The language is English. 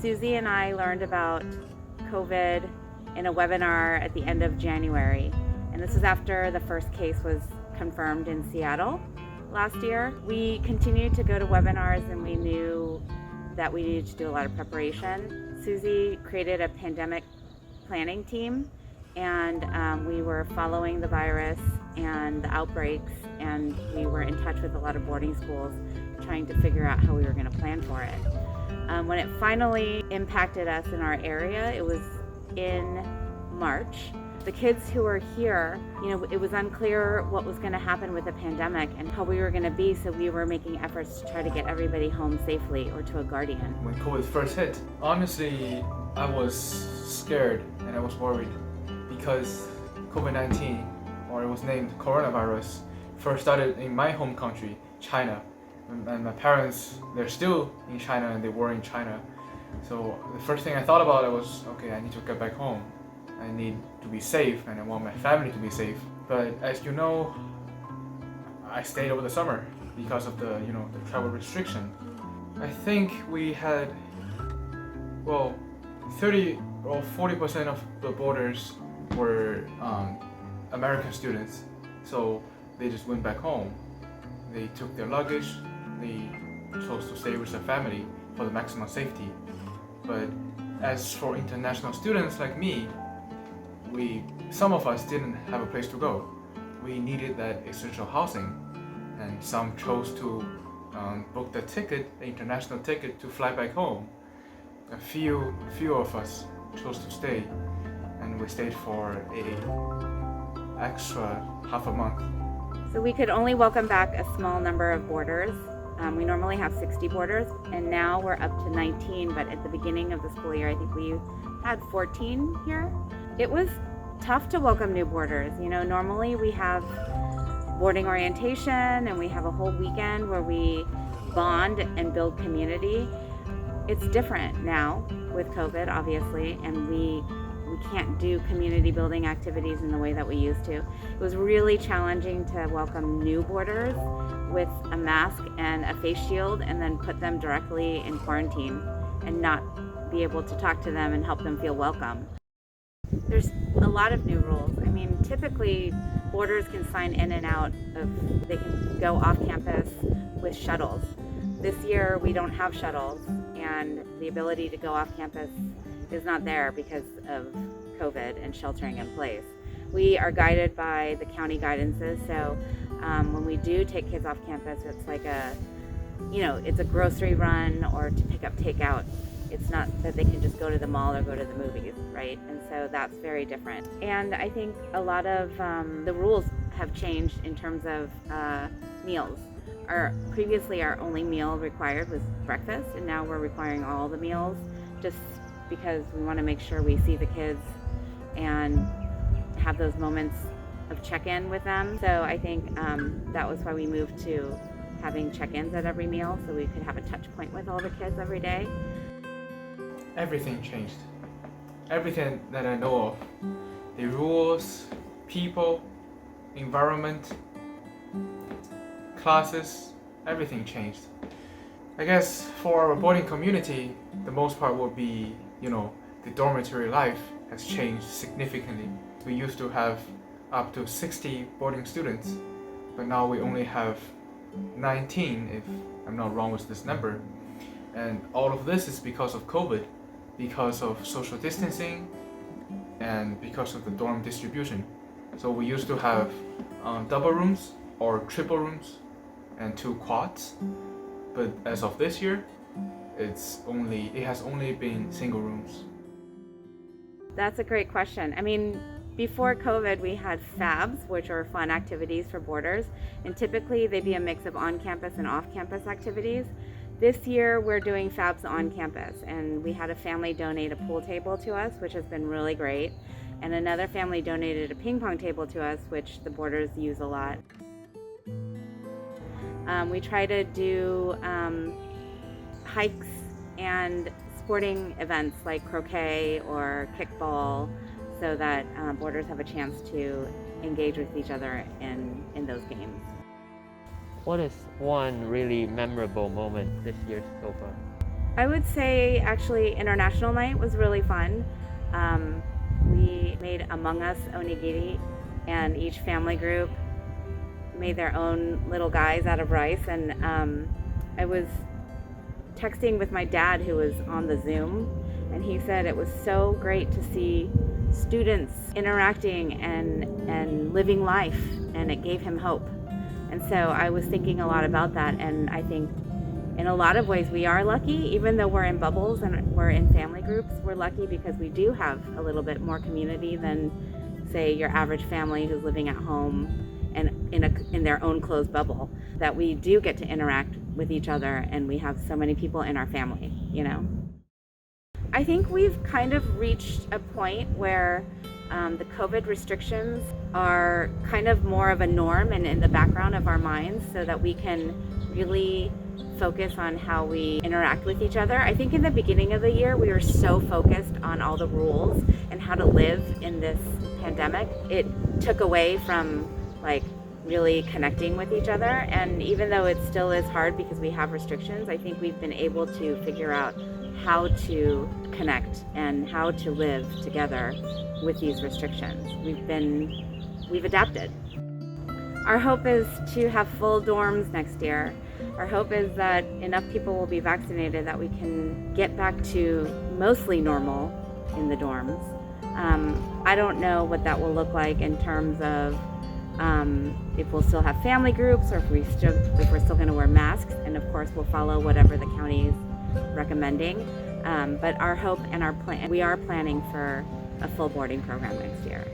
Susie and I learned about COVID in a webinar at the end of January. And this was after the first case was confirmed in Seattle last year. We continued to go to webinars and we knew that we needed to do a lot of preparation. Susie created a pandemic planning team, and we were following the virus and the outbreaks, and we were in touch with a lot of boarding schools trying to figure out how we were going to plan for it. When it finally impacted us in our area, it was in March. The kids who were here, it was unclear what was going to happen with the pandemic and how we were going to be, so we were making efforts to try to get everybody home safely or to a guardian. When COVID first hit, honestly, I was scared and I was worried because COVID-19, or it was named coronavirus, first started in my home country, China. And my parents, they're still in China and they were in China. So the first thing I thought about was, okay, I need to get back home. I need to be safe and I want my family to be safe. But as you know, I stayed over the summer because of the travel restriction. I think we had, 30 or 40% of the boarders were American students. So they just went back home. They took their luggage, they chose to stay with their family for the maximum safety. But as for international students like me, some of us didn't have a place to go. We needed that essential housing, and some chose to book the international ticket to fly back home. A few of us chose to stay, and we stayed for a extra half a month. So we could only welcome back a small number of boarders. We normally have 60 boarders, and now we're up to 19, but at the beginning of the school year, I think we had 14 here. It was tough to welcome new boarders. Normally we have boarding orientation and we have a whole weekend where we bond and build community. It's different now with COVID, obviously, and we can't do community building activities in the way that we used to. It was really challenging to welcome new boarders with a mask and a face shield and then put them directly in quarantine and not be able to talk to them and help them feel welcome. There's a lot of new rules. Typically boarders can sign in and out they can go off campus with shuttles. This year we don't have shuttles, and the ability to go off campus is not there because of COVID and sheltering in place. We are guided by the county guidances, so when we do take kids off campus, it's like it's a grocery run or to pick up takeout. It's not that they can just go to the mall or go to the movies, right? And so that's very different. And I think a lot of the rules have changed in terms of meals. Previously our only meal required was breakfast, and now we're requiring all the meals just because we want to make sure we see the kids and have those moments of check-in with them. So I think that was why we moved to having check-ins at every meal, so we could have a touch point with all the kids every day. Everything changed. Everything that I know of. The rules, people, environment, classes, everything changed. I guess for our boarding community, the most part would be, the dormitory life has changed significantly. We used to have up to 60 boarding students, but now we only have 19, if I'm not wrong with this number. And all of this is because of COVID, because of social distancing, and because of the dorm distribution. So we used to have double rooms or triple rooms and 2 quads, but as of this year, it has only been single rooms. That's a great question. Before COVID, we had FABs, which are fun activities for boarders, and typically they'd be a mix of on-campus and off-campus activities. This year, we're doing FABs on campus, and we had a family donate a pool table to us, which has been really great, and another family donated a ping pong table to us, which the boarders use a lot. We try to do hikes and sporting events like croquet or kickball, so that boarders have a chance to engage with each other in those games. What is one really memorable moment this year so far? I would say actually International Night was really fun. We made Among Us onigiri, and each family group made their own little guys out of rice. And I was texting with my dad, who was on the Zoom, and he said it was so great to see students interacting and living life, and it gave him hope. And so I was thinking a lot about that, and I think in a lot of ways we are lucky, even though we're in bubbles and we're in family groups. We're lucky because we do have a little bit more community than, say, your average family who's living at home and in their own closed bubble, that we do get to interact with each other, and we have so many people in our family, you know. I think we've kind of reached a point where the COVID restrictions are kind of more of a norm and in the background of our minds, so that we can really focus on how we interact with each other. I think in the beginning of the year, we were so focused on all the rules and how to live in this pandemic. It took away from really connecting with each other. And even though it still is hard because we have restrictions, I think we've been able to figure out how to connect and how to live together with these restrictions. We've adapted. Our hope is to have full dorms next year. Our hope is that enough people will be vaccinated that we can get back to mostly normal in the dorms. I don't know what that will look like in terms of if we'll still have family groups, or if we're still going to wear masks, and of course we'll follow whatever the county is recommending. But our hope and our plan, we are planning for a full boarding program next year.